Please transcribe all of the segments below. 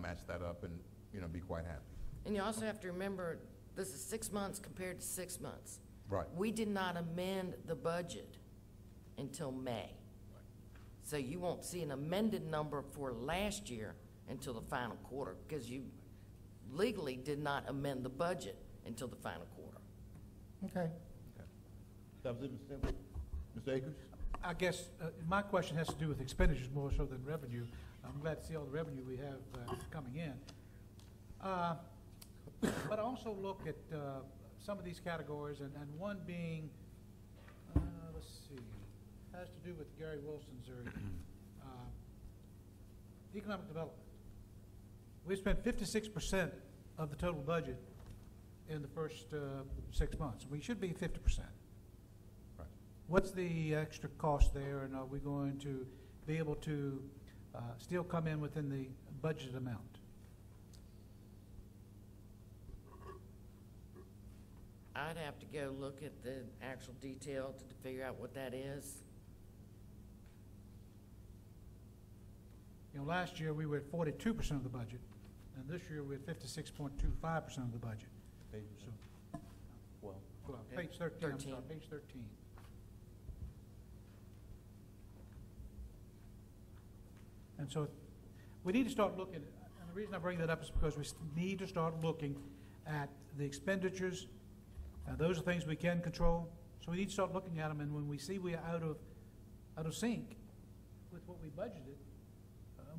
match that up and, you know, be quite happy. And you also have to remember, this is 6 months compared to 6 months. Right. We did not amend the budget until May. So you won't see an amended number for last year until the final quarter, because you legally did not amend the budget until the final quarter. Okay. That was it, Mr. Temple. Mr. Akers? I guess my question has to do with expenditures more so than revenue. I'm glad to see all the revenue we have coming in. But I also look at some of these categories, and one being, let's see, has to do with Gary Wilson's area, economic development. We spent 56% of the total budget in the first 6 months. We should be 50%. Right. What's the extra cost there, and are we going to be able to still come in within the budgeted amount? I'd have to go look at the actual detail to figure out what that is. You know, last year we were at 42% of the budget, and this year we're at 56.25% of the budget. So, Well, page 13, I'm 13. sorry, page 13. And so we need to start looking, and the reason I bring that up is because we need to start looking at the expenditures. Those are things we can control, so we need to start looking at them, and when we see we are out of sync with what we budgeted,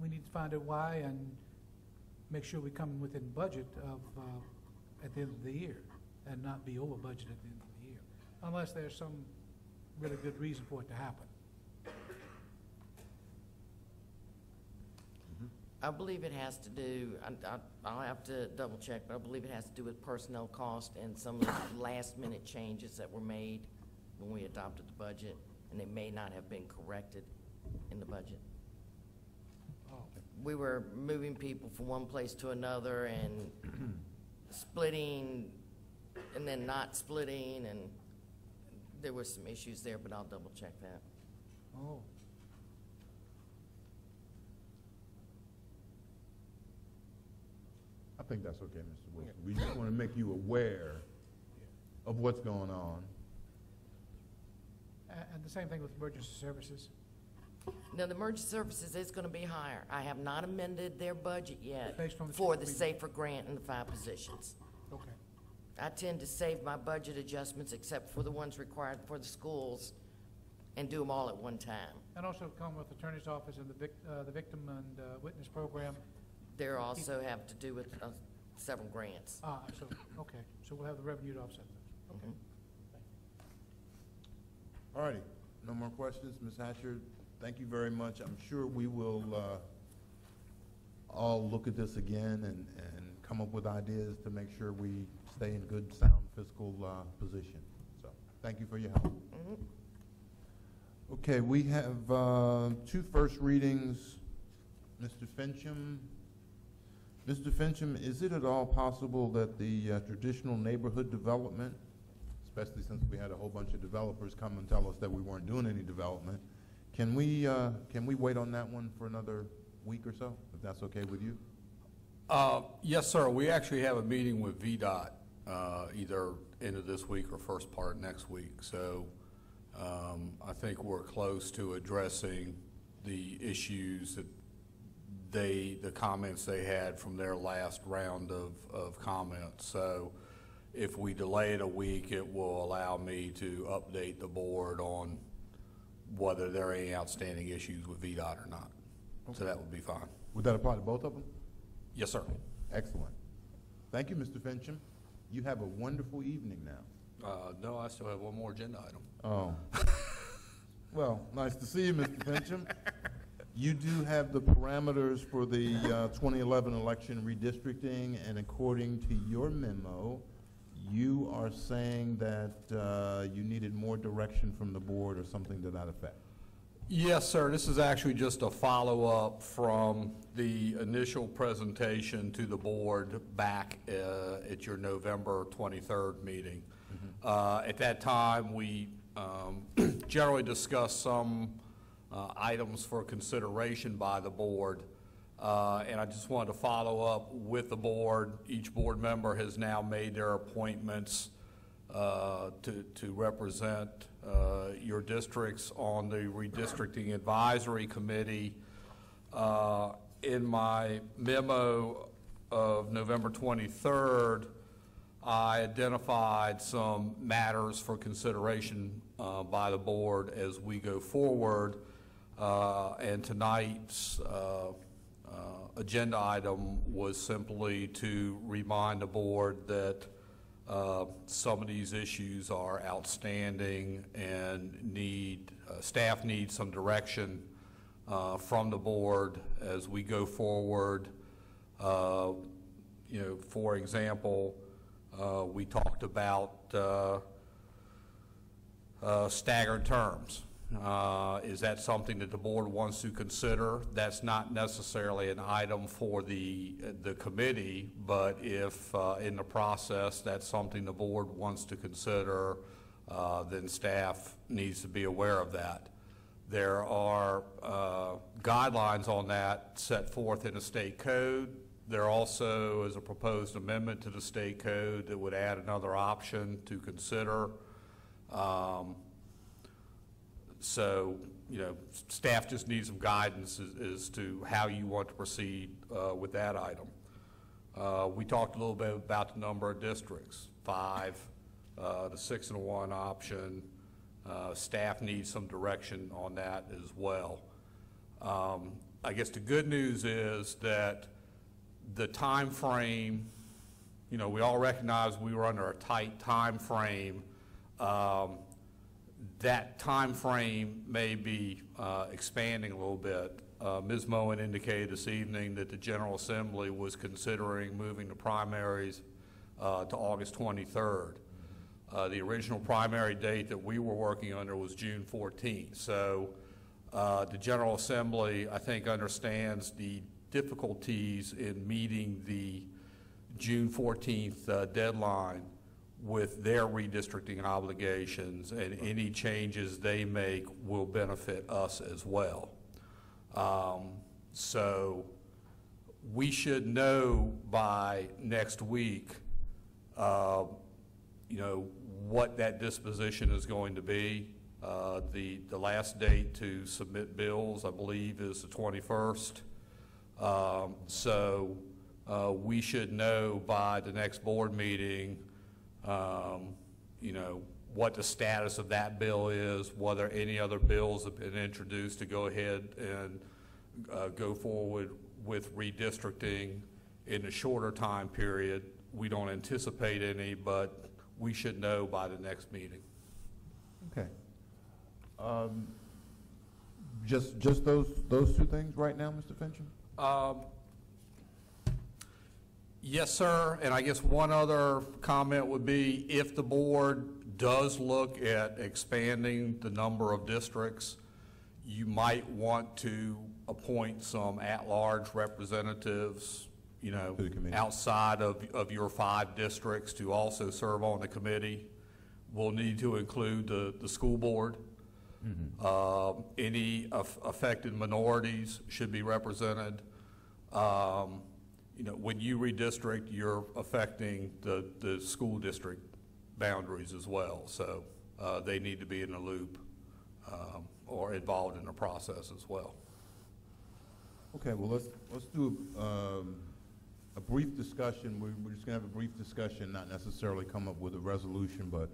we need to find out why and make sure we come within budget of at the end of the year and not be over budget at the end of the year, unless there's some really good reason for it to happen. I believe it has to do, I'll have to double check, but I believe it has to do with personnel cost and some of the last minute changes that were made when we adopted the budget, and they may not have been corrected in the budget. Oh. We were moving people from one place to another and splitting and then not splitting, and there were some issues there, but I'll double check that. Oh. I think that's okay, Mr. Wilson. We just want to make you aware of what's going on. And the same thing with emergency services. Now, the emergency services is going to be higher. I have not amended their budget yet Based on the for the change we- SAFER grant and the 5 positions. Okay. I tend to save my budget adjustments except for the ones required for the schools and do them all at one time. And also Commonwealth Attorney's Office and the Victim and Witness Program. They also have to do with several grants. So, okay, so we'll have the revenue to offset those. Okay. All righty, no more questions. Ms. Hatcher, thank you very much. I'm sure we will all look at this again and come up with ideas to make sure we stay in good, sound fiscal position. So thank you for your help. Mm-hmm. Okay, we have 2 first readings. Mr. Fincham. Mr. Fincham, is it at all possible that the traditional neighborhood development, especially since we had a whole bunch of developers come and tell us that we weren't doing any development, can we wait on that one for another week or so, if that's okay with you? Yes, sir. We actually have a meeting with VDOT either end of this week or first part next week. So I think we're close to addressing the issues that the comments they had from their last round of comments. So if we delay it a week, it will allow me to update the board on whether there are any outstanding issues with VDOT or not. Okay. So that would be fine. Would that apply to both of them? Yes, sir. Excellent. Thank you, Mr. Fincham. You have a wonderful evening now. No, I still have one more agenda item. Oh. Well, nice to see you, Mr. Fincham. You do have the parameters for the 2011 election redistricting, and according to your memo, you are saying that you needed more direction from the board or something to that effect. Yes, sir. This is actually just a follow-up from the initial presentation to the board back at your November 23rd meeting. Mm-hmm. At that time, we generally discussed some items for consideration by the board. And I just wanted to follow up with the board. Each board member has now made their appointments to represent your districts on the Redistricting Advisory Committee. In my memo of November 23rd, I identified some matters for consideration by the board as we go forward, and tonight's agenda item was simply to remind the board that some of these issues are outstanding and staff needs some direction from the board as we go forward. You know, for example, we talked about staggered terms. Is that something that the board wants to consider? That's not necessarily an item for the committee, but if in the process that's something the board wants to consider, then staff needs to be aware of that. There are guidelines on that set forth in the state code. There also is a proposed amendment to the state code that would add another option to consider. So, you know, staff just needs some guidance as to how you want to proceed with that item. We talked a little bit about the number of districts, 5, the 6-1 option. Staff needs some direction on that as well. I guess the good news is that the time frame, you know, we all recognize we were under a tight time frame. That time frame may be expanding a little bit. Ms. Moen indicated this evening that the General Assembly was considering moving the primaries to August 23rd. The original primary date that we were working under was June 14th. So the General Assembly, I think, understands the difficulties in meeting the June 14th deadline with their redistricting obligations, and any changes they make will benefit us as well. So we should know by next week, you know, what that disposition is going to be. The last date to submit bills, I believe, is the 21st. So we should know by the next board meeting, you know, what the status of that bill is, whether any other bills have been introduced to go ahead and go forward with redistricting in a shorter time period. We don't anticipate any, but we should know by the next meeting. Okay. Just those two things right now, Mr. Fincham? Yes, sir. And I guess one other comment would be, if the board does look at expanding the number of districts, you might want to appoint some at-large representatives, you know, outside of your 5 districts to also serve on the committee. We'll need to include the school board. Mm-hmm. Any affected minorities should be represented. You know, when you redistrict, you're affecting the school district boundaries as well. So they need to be in the loop or involved in the process as well. Okay, well, let's do a brief discussion. We're just gonna have a brief discussion, not necessarily come up with a resolution, but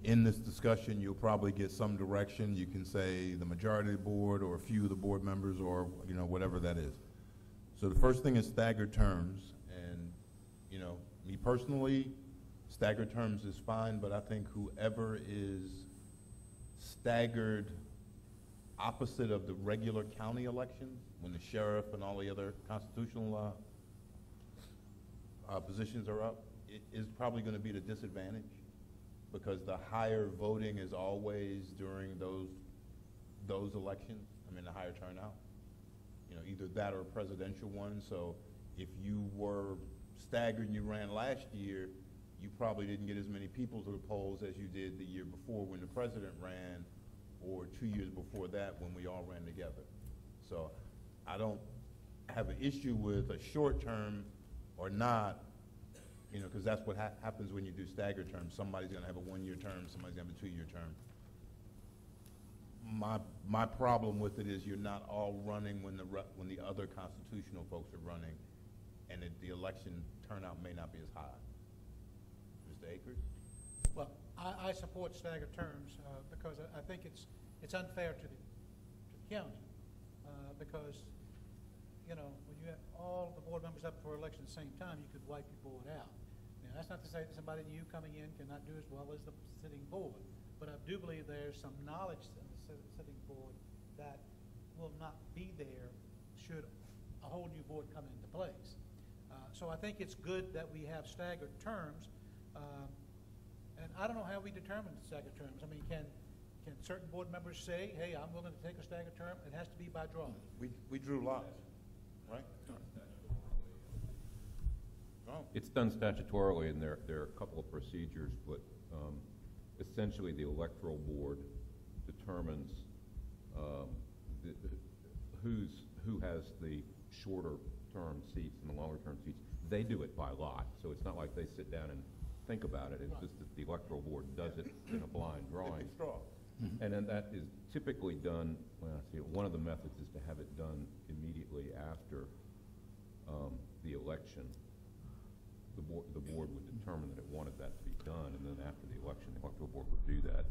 in this discussion, you'll probably get some direction. You can say the majority of the board or a few of the board members, or, you know, whatever that is. So the first thing is staggered terms, and, you know, me personally, staggered terms is fine, but I think whoever is staggered opposite of the regular county elections, when the sheriff and all the other constitutional positions are up, it is probably going to be the disadvantage, because the higher voting is always during those elections. I mean, the higher turnout. You know, either that or a presidential one. So if you were staggered and you ran last year, you probably didn't get as many people to the polls as you did the year before when the president ran, or 2 years before that when we all ran together. So I don't have an issue with a short term or not, you know, because that's what happens when you do staggered terms. Somebody's gonna have a 1-year term, somebody's gonna have a 2-year term. My problem with it is you're not all running when the other constitutional folks are running, and the election turnout may not be as high. Mr. Akers? Well, I support staggered terms, because I think it's unfair to the county, because, you know, when you have all the board members up for election at the same time, you could wipe your board out. Now, that's not to say that somebody new coming in cannot do as well as the sitting board, but I do believe there's some knowledge in the sitting board that will not be there should a whole new board come into place. So I think it's good that we have staggered terms, and I don't know how we determine staggered terms. I mean, can certain board members say, hey, I'm willing to take a staggered term? It has to be by draw. We drew lots, right? Oh. It's done statutorily, and there are a couple of procedures, but essentially the electoral board determines who has the shorter term seats and the longer term seats. They do it by lot, so it's not like they sit down and think about it. It's just that the electoral board does it in a blind drawing. Straw. And then that is typically done, well, see, one of the methods is to have it done immediately after the election. The board would determine that it wanted that to be done, and then after the election, the electoral board would do that.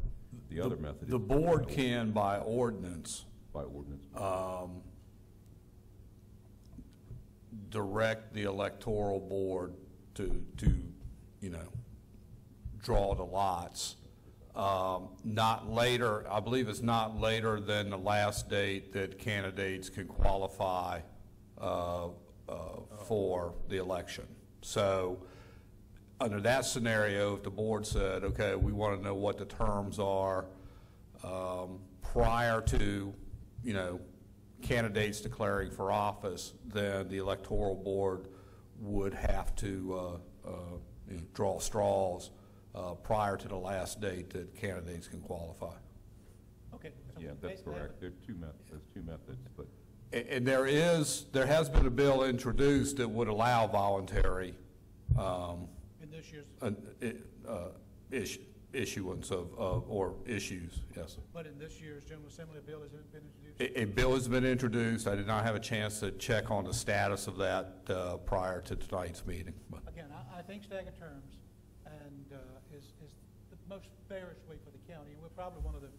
The other method is... The board can, by ordinance, by ordinance. direct the electoral board to, you know, draw the lots. Not later, I believe it's not later than the last date that candidates can qualify for the election. So under that scenario, if the board said, okay, we want to know what the terms are prior to, you know, candidates declaring for office, then the electoral board would have to you know, draw straws prior to the last date that candidates can qualify. Okay. So Yeah, that's correct. There are two methods, but... And there has been a bill introduced that would allow voluntary In this year's, issuance of or issues, yes. but in this year's General Assembly, a bill has been introduced? A bill has been introduced. I did not have a chance to check on the status of that prior to tonight's meeting. But Again, I think staggered terms and is the most fairest way for the county. And we're probably one of the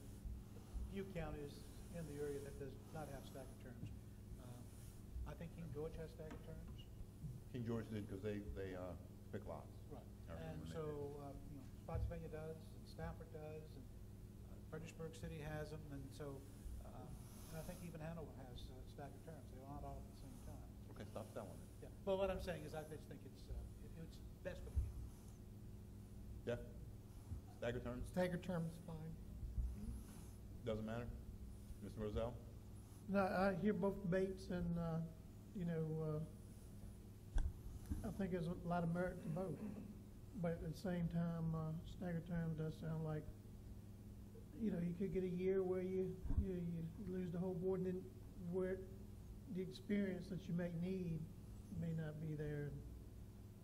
few counties in the area that does not have staggered terms. I think King George has staggered terms. King George did because they pick lots. Right. I And remember so, you know, Spotsylvania does, and Stafford does, and Fredericksburg City has them, and so, and I think even Hanover has staggered terms. They're not all at the same time. Okay, stop that one. Yeah. But what I'm saying is I just think it's best for the county. Jeff? Staggered terms? Staggered term is fine. Doesn't matter? Mr. Roselle? No, I hear both debates and, you know, I think there's a lot of merit to both. But at the same time, staggered term does sound like, you know, you could get a year where you lose the whole board, and then where the experience that you may need may not be there.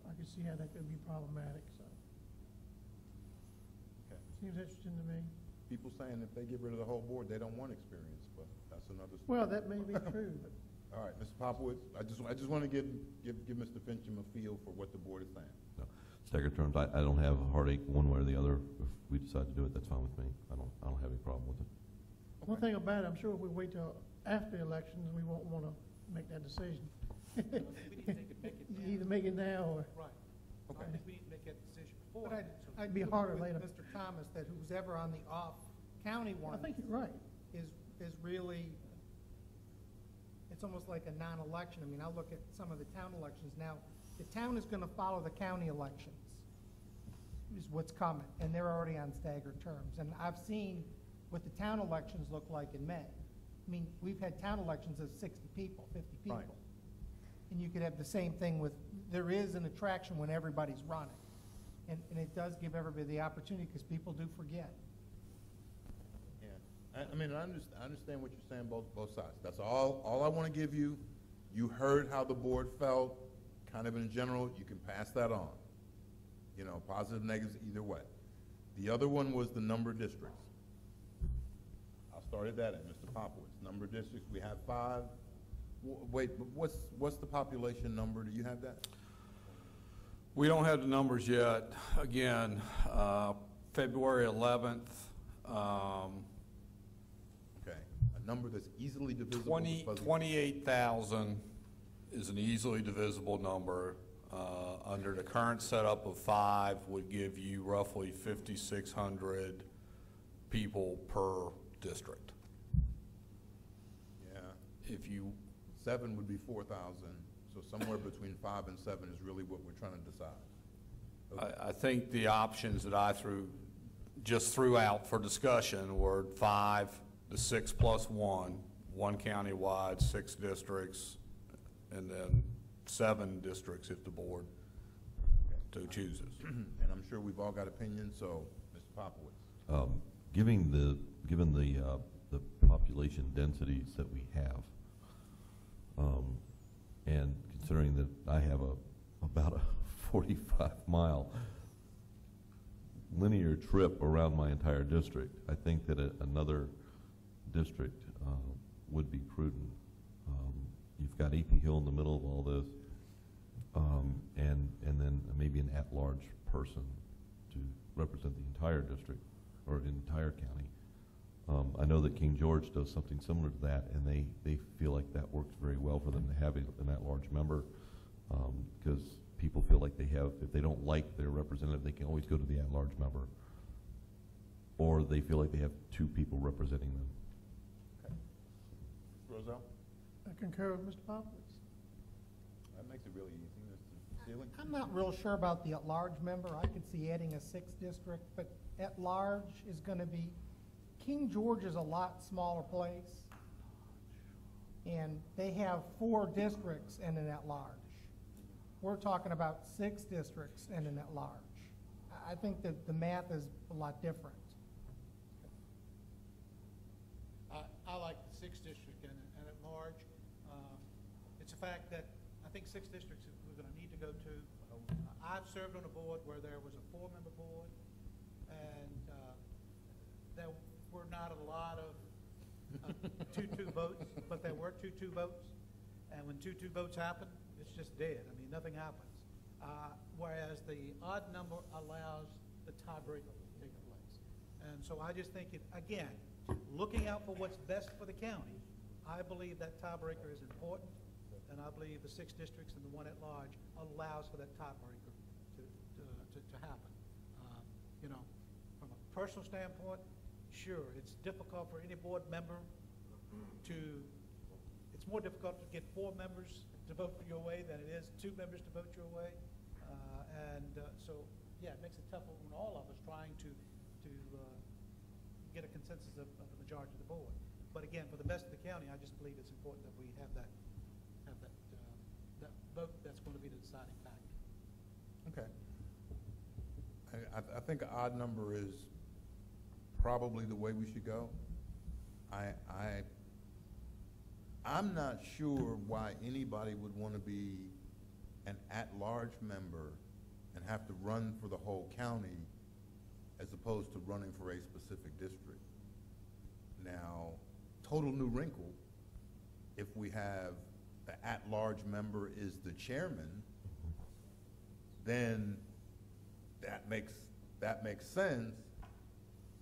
I can see how that could be problematic, so. Okay. Seems interesting to me. People saying if they get rid of the whole board, they don't want experience, but that's another story. Well, that may be true, but. All right, Mr. Popowitz, I just want to give Mr. Fincham a feel for what the board is saying. No. Staggered terms, I don't have a heartache one way or the other. If we decide to do it, that's fine with me. I don't have any problem with it. One thing about it, I'm sure if we wait till after the elections, we won't want to make that decision. We need to make it You now. either make it now or, Right. Okay. I think we need to make that decision before. But I'd It'd be harder agree later. with Mr. Thomas, that who's ever on the off-county I one think you're right. is really, it's almost like a non-election. I mean, I'll look at some of the town elections now. The town is gonna follow the county elections, is what's coming, and they're already on staggered terms. And I've seen what the town elections look like in May. I mean, we've had town elections of 60 people, 50 people. Right. And you could have the same thing with, there is an attraction when everybody's running. And it does give everybody the opportunity, because people do forget. Yeah, I mean, I understand what you're saying, both sides. That's all I want to give you you heard how the board felt, kind of in general, you can pass that on. You know, positive, negatives, either way. The other one was the number of districts. I started that at Mr. Popowitz. Number of districts, we have 5. Wait, but what's the population number? Do you have that? We don't have the numbers yet. Again, February 11th, Okay, a number that's easily divisible. 28,000 is an easily divisible number. Under the current setup of 5 would give you roughly 5,600 people per district. Yeah, If you, 7 would be 4,000, so somewhere between 5 and 7 is really what we're trying to decide. I think the options that I just threw out for discussion were 5, the 6 plus 1 countywide, 6 districts, and then 7 districts if the board so chooses. And I'm sure we've all got opinions, so, Mr. Popowitz. Given the population densities that we have, and considering that I have about a 45-mile linear trip around my entire district, I think that another district would be prudent. You've got AP Hill in the middle of all this, and then maybe an at-large person to represent the entire district or entire county. I know that King George does something similar to that, and they feel like that works very well for them to have an at-large member, because people feel like they have, if they don't like their representative, they can always go to the at-large member, or they feel like they have 2 people representing them. Okay. Roselle? I concur with Mr. Popowitz. That makes it really easy, Mr. Seelig. I'm not real sure about the at-large member. I could see adding a 6th district, but at-large is gonna be, King George is a lot smaller place, and they have 4 districts and an at-large. We're talking about 6 districts and an at-large. I think that the math is a lot different. I like the 6th district and at large. It's a fact that I think 6 districts we're going to need to go to. I've served on a board where there was a 4-member board, and there were not a lot of 2-2 votes, but there were 2-2 votes. And when 2-2 votes happen, it's just dead. I mean, nothing happens. Whereas the odd number allows the tiebreaker to take place. And so I just think again, looking out for what's best for the county, I believe that tiebreaker is important, and I believe the 6 districts and the 1 at large allows for that tiebreaker to happen. You know, from a personal standpoint, sure, it's difficult for any board member it's more difficult to get 4 members to vote your way than it is 2 members to vote your way. So, yeah, it makes it tough on all of us trying to get a consensus of the majority of the board. But again, for the best of the county, I just believe it's important that we have that vote that's going to be the deciding factor. Okay. I think an odd number is probably the way we should go. I'm not sure why anybody would want to be an at-large member and have to run for the whole county as opposed to running for a specific district. Now, total new wrinkle, if we have the at-large member is the chairman, then that makes sense,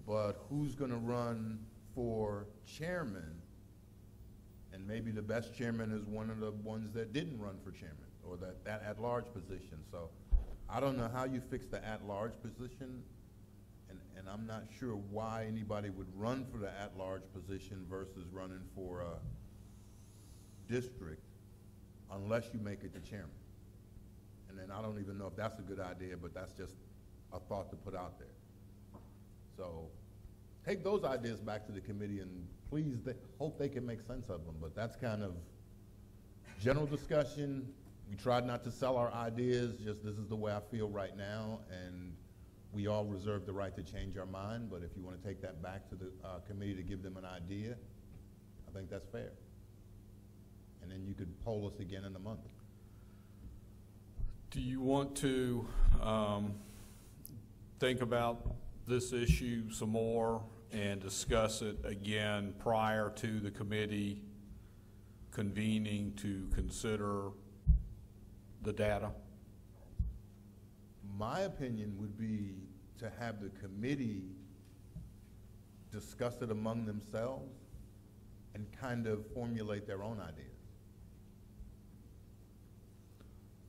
but who's going to run for chairman? And maybe the best chairman is one of the ones that didn't run for chairman, or that at-large position. So I don't know how you fix the at-large position, and I'm not sure why anybody would run for the at-large position versus running for a district unless you make it the chairman. And then I don't even know if that's a good idea, but that's just a thought to put out there. So take those ideas back to the committee, and please hope they can make sense of them. But that's kind of general discussion. We tried not to sell our ideas, just this is the way I feel right now, and we all reserve the right to change our mind. But if you want to take that back to the committee to give them an idea, I think that's fair. and then you could poll us again in a month. Do you want to think about this issue some more and discuss it again prior to the committee convening to consider the data? My opinion would be to have the committee discuss it among themselves and kind of formulate their own ideas.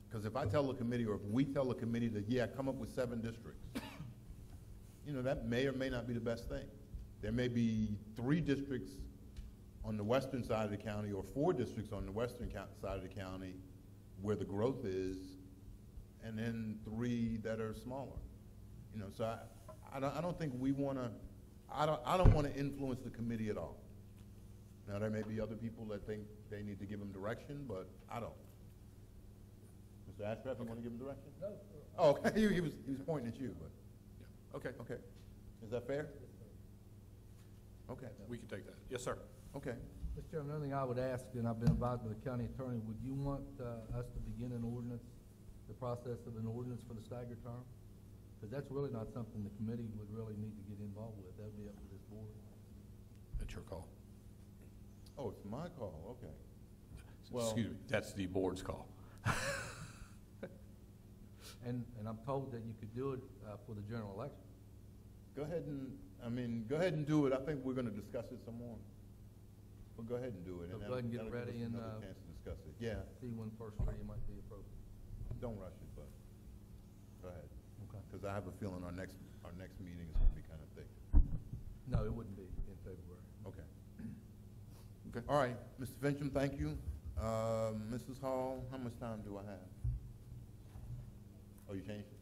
Because if I tell the committee, or if we tell the committee that, yeah, come up with 7 districts, you know, that may or may not be the best thing. There may be 3 districts on the western side of the county, or 4 districts on the western side of the county where the growth is, and then 3 that are smaller. You know, so I don't think we want to, I don't want to influence the committee at all. Now, there may be other people that think they need to give them direction, but I don't. Mr. Ashcraft, you want to give him direction? No. Oh, okay, he was pointing at you, but, Okay, okay. Is that fair? Okay, we can take that. Yes, sir. okay. Mr. Chairman, the only thing I would ask, and I've been advised by the county attorney, would you want us to begin an ordinance, the process of an ordinance for the staggered term? Because that's really not something the committee would really need to get involved with. That would be up to this board. That's your call. Oh, it's my call, okay. Well- Excuse me, that's the board's call. And I'm told that you could do it for the general election. Go ahead and do it. I think we're gonna discuss it some more. Well, go ahead and do it. So and go ahead and get that'll give ready us and, another chance to discuss it. Yeah, See when first reading might be appropriate. don't rush it, but go ahead. Okay. Because I have a feeling our next meeting is gonna be kind of thick. No, it wouldn't be in February. Okay. Okay. All right, Mr. Fincham, thank you. Mrs. Hall, how much time do I have? Oh, you changed it?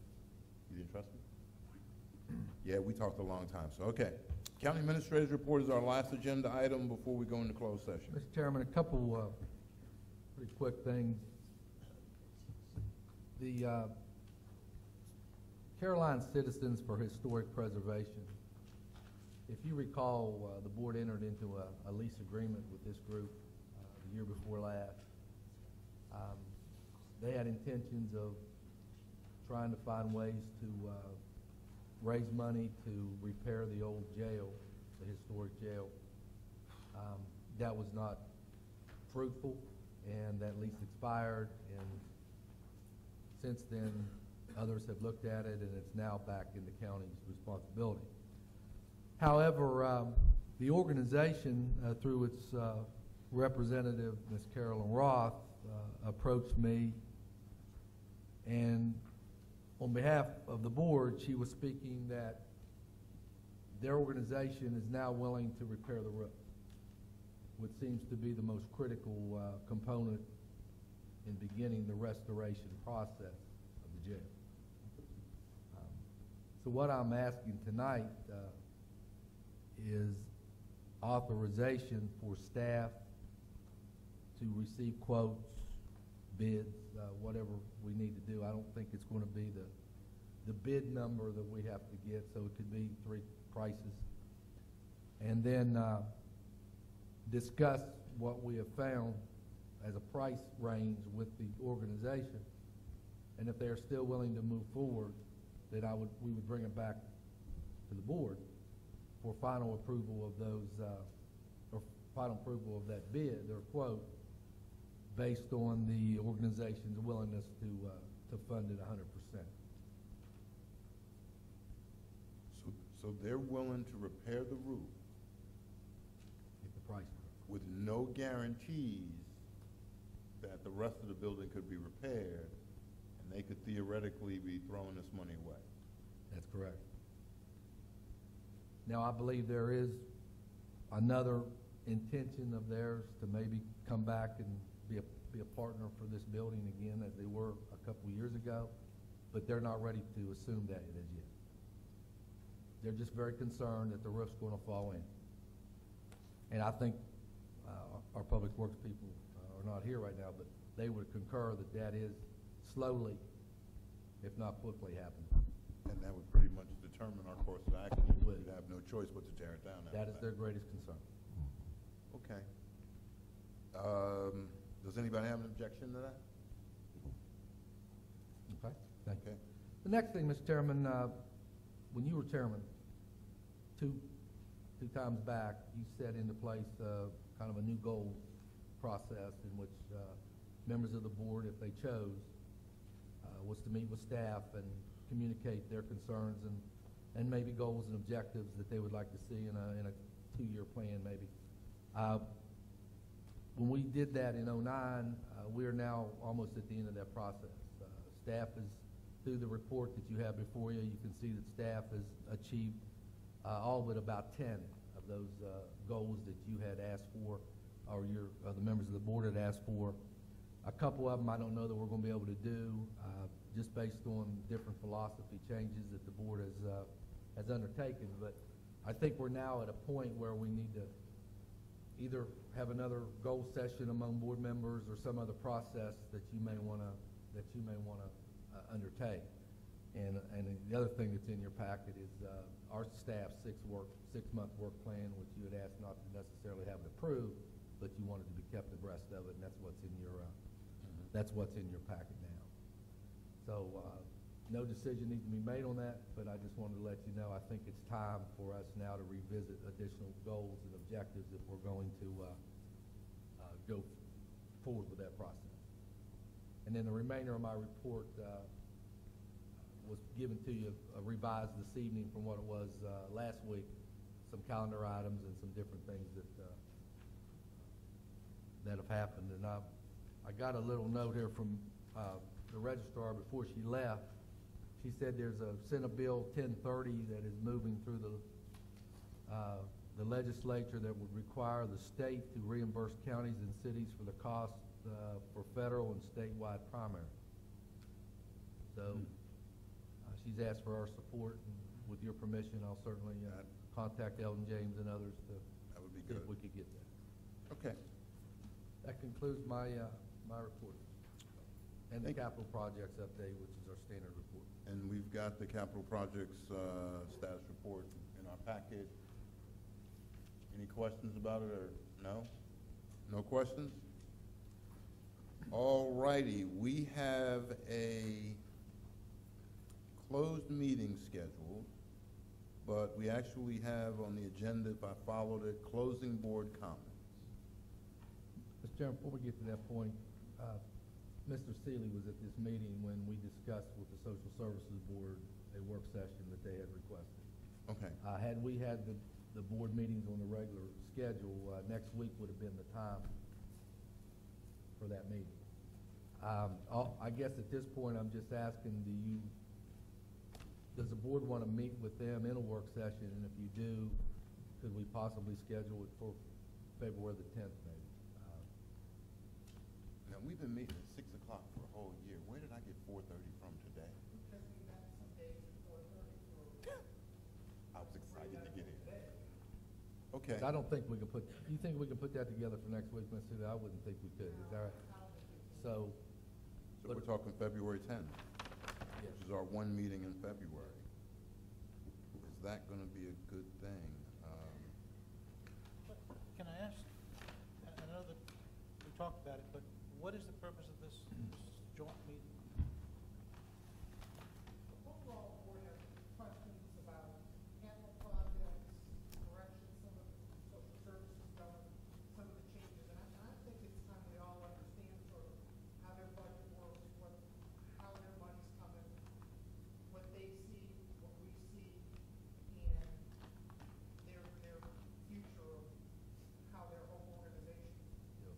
You didn't trust me? Yeah, we talked a long time, so, okay. County Administrator's Report is our last agenda item before we go into closed session. Mr. Chairman, a couple pretty quick things. The Caroline Citizens for Historic Preservation, if you recall, the board entered into a lease agreement with this group the year before last. They had intentions of trying to find ways to raise money to repair the old jail, the historic jail. That was not fruitful, and that lease expired, and since then, others have looked at it, and it's now back in the county's responsibility. However, the organization, through its representative, Ms. Carolyn Roth, approached me, and on behalf of the board, she was speaking that their organization is now willing to repair the roof, which seems to be the most critical component in beginning the restoration process of the jail. So what I'm asking tonight is authorization for staff to receive quotes, bids, whatever we need to do. I don't think it's going to be the bid number that we have to get, so it could be 3 prices. And then discuss what we have found as a price range with the organization. And if they're still willing to move forward, then we would bring it back to the board for final approval of those, or final approval of that bid or quote, based on the organization's willingness to fund it 100%. So they're willing to repair the roof If the price, with no guarantees that the rest of the building could be repaired, and they could theoretically be throwing this money away. that's correct. Now, I believe there is another intention of theirs to maybe come back and be a partner for this building again, as they were a couple years ago, but they're not ready to assume that as yet. They're just very concerned that the roof's going to fall in. And I think our public works people are not here right now, but they would concur that that is slowly, if not quickly, happening. And that would pretty much determine our course of action. Would. We'd have no choice but to tear it down. That is their greatest concern. Okay. Does anybody have an objection to that? Okay, thank you. Okay. The next thing, Mr. Chairman, when you were chairman, two times back, you set into place kind of a new goal process in which members of the board, if they chose, was to meet with staff and communicate their concerns and maybe goals and objectives that they would like to see in a 2-year plan, maybe. When we did that in '09, we are now almost at the end of that process. Staff is, through the report that you have before you, you can see that staff has achieved all but about 10 of those goals that you had asked for, or the members of the board had asked for. A couple of them I don't know that we're going to be able to do, just based on different philosophy changes that the board has undertaken. But I think we're now at a point where we need to either have another goal session among board members or some other process that you may want to undertake. And the other thing that's in your packet is our staff's 6-month work plan, which you had asked not to necessarily have it approved, but you wanted to be kept abreast of it, and that's what's in your packet now. So no decision needs to be made on that, but I just wanted to let you know I think it's time for us now to revisit additional goals and objectives if we're going to go forward with that process. And then the remainder of my report was given to you revised this evening from what it was last week, some calendar items and some different things that have happened. And I got a little note here from the registrar before she left. She said there's a Senate Bill 1030 that is moving through the legislature that would require the state to reimburse counties and cities for the cost for federal and statewide primaries. So she's asked for our support, and with your permission, I'll certainly contact Elton James and others to That would be see good. if we could get that. Okay. That concludes my report. And the Thank you. capital projects update, which is our standard report. And we've got the capital projects status report in our packet. Any questions about it, or no? No questions? All righty, we have a closed meeting scheduled, but we actually have on the agenda, if I followed it, closing board comments. Mr. Chairman, before we get to that point, Mr. Seeley was at this meeting when we discussed with the Social Services Board a work session that they had requested. Okay. Had we had the board meetings on the regular schedule, next week would have been the time for that meeting. I guess at this point, I'm just asking, does the board want to meet with them in a work session? And if you do, could we possibly schedule it for February the 10th, maybe? Now, we've been meeting at 6 o'clock for a whole year. Where did I get 4:30 from today? Because we met some days at 4:30 I was excited to get in. Okay. I don't think we could you think we can put that together for next week, Ms. Seeley? I wouldn't think we could. Is that right? So, So we're talking February 10th, yes. which is our one meeting in February. Is that going to be a good thing? Can I ask, I know that we talked about it, but what is the purpose of this joint meeting? The overall board has questions about capital projects, corrections, some of the social services done, some of the changes. And I think it's time we all understand sort of how their budget works, how their money's coming, what they see, what we see, and their future of how their whole organization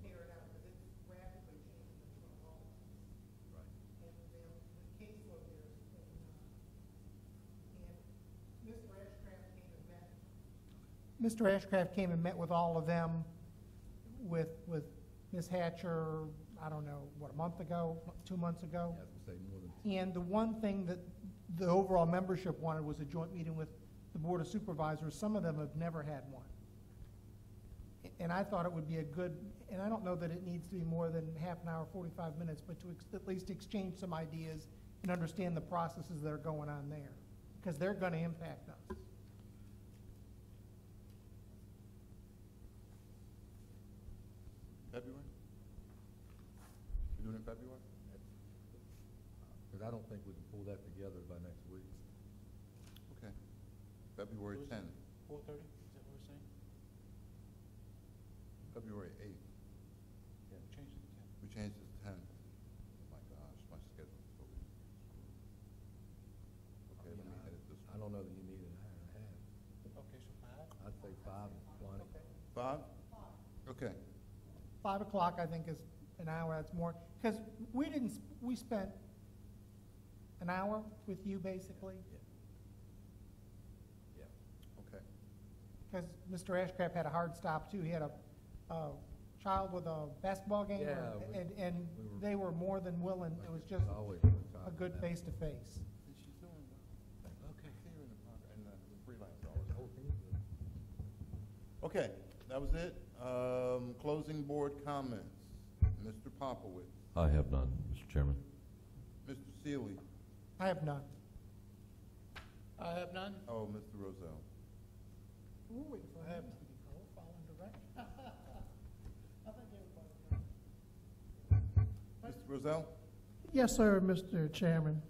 carried out, because it's rapidly changing in front of all of us. Right. And the caseload there is pulling up. And Mr. Ashcraft came and met. Mr. Ashcraft came and met with all of them, with Ms. Hatcher, I don't know, what, a month ago, 2 months ago? I was gonna say more than. And the one thing that the overall membership wanted was a joint meeting with the Board of Supervisors. Some of them have never had one. And I thought it would be a good, and I don't know that it needs to be more than half an hour, 45 minutes, but to at least exchange some ideas and understand the processes that are going on there, because they're going to impact us. February? but I don't think we can pull that together by next week. Okay. February Was it 10th, 4:30, is that what we're saying? February 8th. Change it to 10. We changed it to 10. Oh my gosh, my schedule's so busy. Okay, let me edit this I one. don't know that you need an hour and a half. Okay, so 5? I'd say 5 is plenty. 5? Okay. 5 o'clock, I think, is an hour, that's more, because we spent an hour with you, basically, Yeah. Okay. because Mr. Ashcraft had a hard stop, too. He had a child with a basketball game, Yeah, and we were- they were more than willing, it was just Always a good face-to-face. And she's doing well. Okay. See her in the freelance hours. Okay, that was it. Closing board comments. Mr. Popowitz, I have none, Mr. Chairman. Mr. Seeley, I have none. I have none. oh, Mr. Rozell. We're waiting for him to be called, following direction. I think everybody. Mr. Rozell? Yes, sir, Mr. Chairman.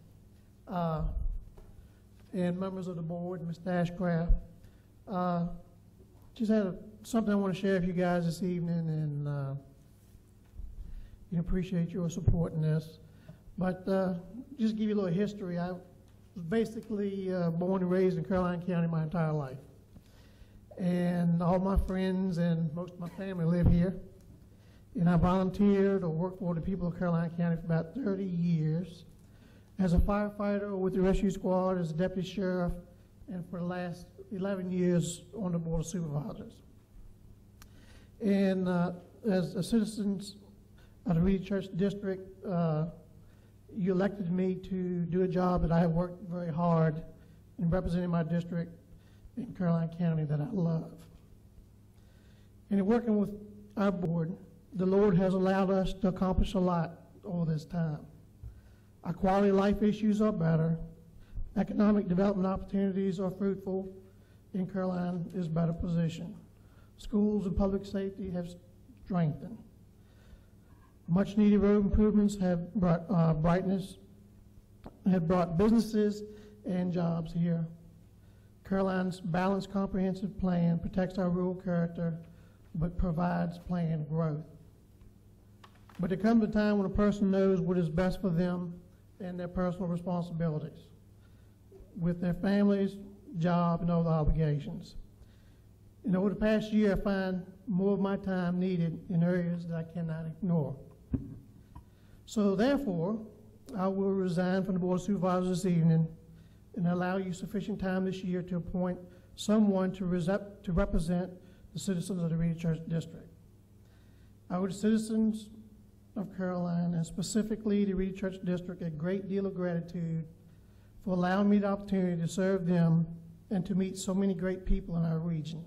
And members of the board, Mr. Ashcraft. Just had something I want to share with you guys this evening, and appreciate your support in this. But just to give you a little history, I was basically born and raised in Caroline County my entire life. And all my friends and most of my family live here. And I volunteered or worked for the people of Caroline County for about 30 years as a firefighter with the rescue squad, as a deputy sheriff, and for the last 11 years on the Board of Supervisors. And as a citizens of the Reed Church District, you elected me to do a job that I have worked very hard in representing my district in Caroline County that I love. And in working with our board, the Lord has allowed us to accomplish a lot all this time. Our quality of life issues are better. Economic development opportunities are fruitful, and Caroline is better positioned. Schools and public safety have strengthened. Much needed road improvements have brought brightness, have brought businesses and jobs here. Caroline's balanced comprehensive plan protects our rural character, but provides planned growth. But there comes a time when a person knows what is best for them and their personal responsibilities with their families, job, and other obligations. And over the past year, I find more of my time needed in areas that I cannot ignore. So therefore, I will resign from the Board of Supervisors this evening and allow you sufficient time this year to appoint someone to represent the citizens of the Reed Church District. I owe the citizens of Caroline, and specifically the Reed Church District, a great deal of gratitude for allowing me the opportunity to serve them and to meet so many great people in our region.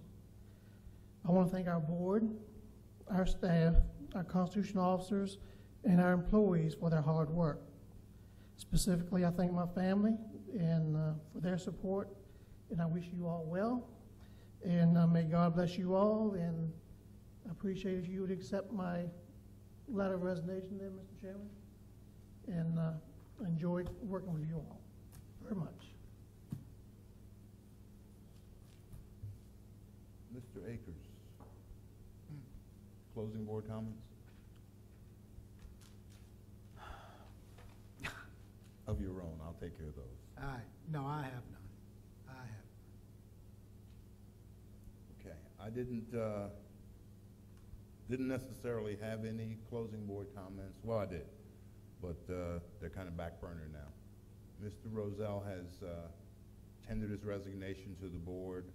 I want to thank our board, our staff, our constitutional officers, and our employees for their hard work. Specifically, I thank my family and for their support, and I wish you all well. And may God bless you all, and I appreciate if you would accept my letter of resignation there, Mr. Chairman, and enjoyed working with you all very much. Mr. Akers. Closing board comments? Of your own, I'll take care of those. No, I have none. I have. Okay, I didn't necessarily have any closing board comments. Well, I did, but they're kind of back burner now. Mr. Rozell has tendered his resignation to the board.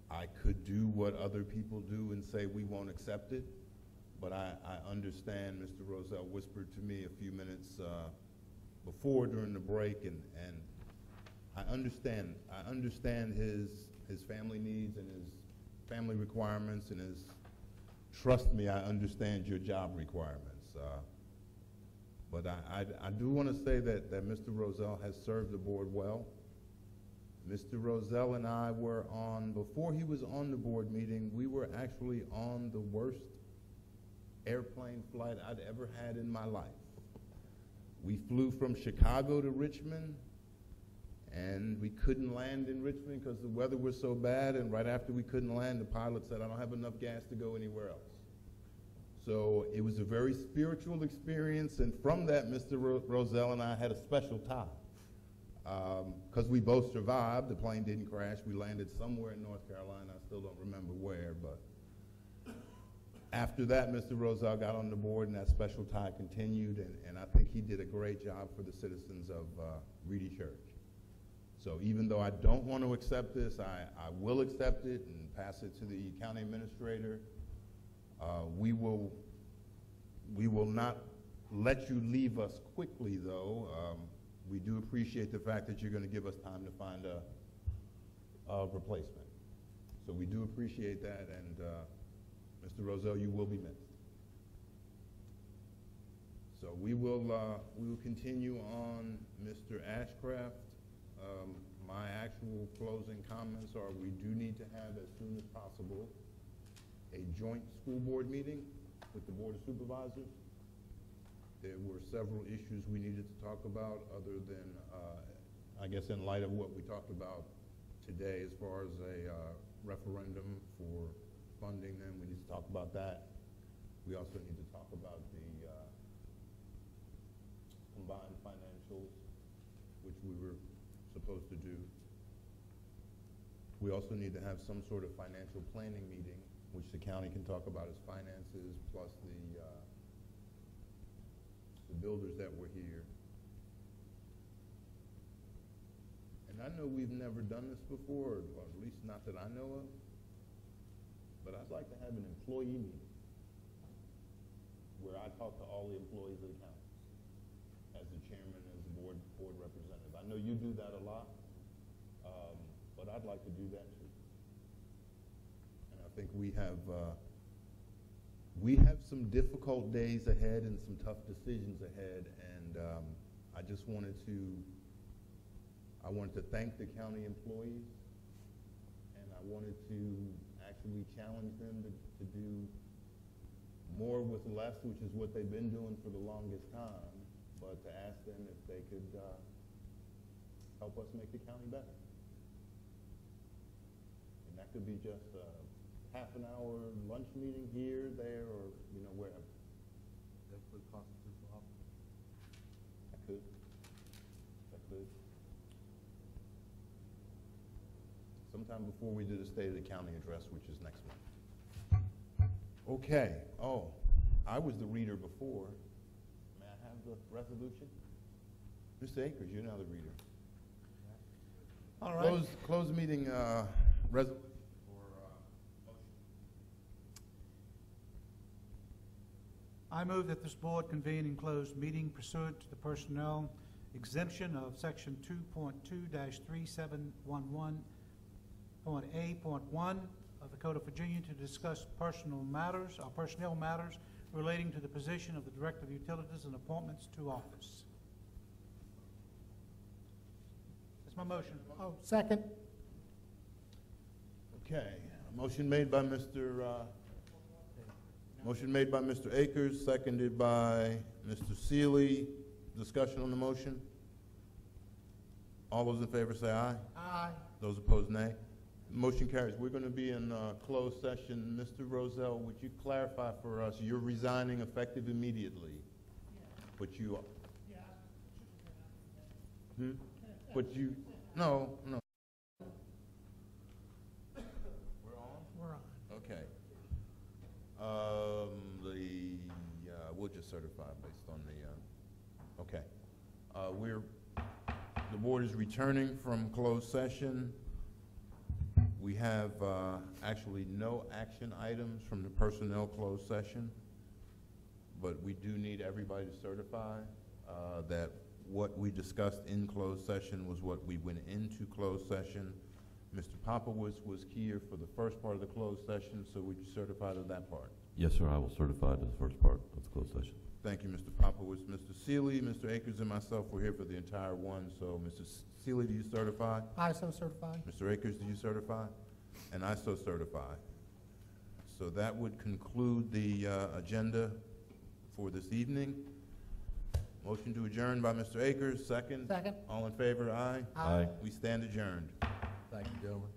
I could do what other people do and say we won't accept it, but I understand Mr. Rozell whispered to me a few minutes before during the break, and I understand his family needs and his family requirements and his, trust me, I understand your job requirements. But I do want to say that Mr. Rozell has served the board well. Mr. Rozell and I were on, before he was on the board meeting, we were actually on the worst airplane flight I'd ever had in my life. We flew from Chicago to Richmond, and we couldn't land in Richmond because the weather was so bad, and right after we couldn't land, the pilot said, I don't have enough gas to go anywhere else. So it was a very spiritual experience, and from that, Mr. Roselle and I had a special tie. Because we both survived, the plane didn't crash. We landed somewhere in North Carolina. I still don't remember where, but after that, Mr. Roselle got on the board, and that special tie continued, and I think he did a great job for the citizens of Reedy Church. So even though I don't want to accept this, I will accept it and pass it to the county administrator. We will not let you leave us quickly, though. We do appreciate the fact that you're going to give us time to find a replacement. So we do appreciate that, and Mr. Roselle, you will be missed. So we will continue on Mr. Ashcraft. My actual closing comments are we do need to have, as soon as possible, a joint school board meeting with the Board of Supervisors. There were several issues we needed to talk about other than, I guess in light of what we talked about today as far as a referendum for funding them, we need to talk about that. We also need to talk about the combined financials, which we were supposed to do. We also need to have some sort of financial planning meeting, which the county can talk about its finances, plus the builders that were here. And I know we've never done this before, or at least not that I know of, but I'd like to have an employee meeting where I talk to all the employees of the county as the chairman, as the board representative. I know you do that a lot, but I'd like to do that too. And I think we have some difficult days ahead and some tough decisions ahead, and I just wanted to thank the county employees, and I wanted to actually challenge them to do more with less, which is what they've been doing for the longest time, but to ask them if they could help us make the county better. And that could be just a half an hour lunch meeting here, there, or wherever. That could constitute for office. That could. Sometime before we do the State of the County address, which is next month. Okay. Oh, I was the reader before. May I have the resolution? Mr. Akers, you're now the reader. All right. Close meeting resolution for motion. I move that this board convene in closed meeting pursuant to the personnel exemption of section 2.2-3711.A.1 of the Code of Virginia to discuss personnel matters relating to the position of the Director of Utilities and appointments to office. That's my motion. Oh, second. Okay. Motion made by Mr. Akers, seconded by Mr. Seeley. Discussion on the motion. All those in favor say aye. Aye. Those opposed, nay. Motion carries. We're going to be in closed session. Mr. Roselle, would you clarify for us, you're resigning effective immediately? But you... Hmm? But you... No. We're on? We're on. Okay. We'll just certify based on the, okay. The board is returning from closed session. We have actually no action items from the personnel closed session, but we do need everybody to certify that what we discussed in closed session was what we went into closed session. Mr. Popowitz was here for the first part of the closed session, so would you certify to that part? Yes, sir, I will certify to the first part of the closed session. Thank you, Mr. Popowitz. Mr. Seeley, Mr. Akers, and myself were here for the entire one, so Mr. Seeley, do you certify? I so certified. Mr. Akers, do you certify? And I so certify. So that would conclude the agenda for this evening. Motion to adjourn by Mr. Akers, second. Second? All in favor, aye. Aye. We stand adjourned. Thank you, gentlemen.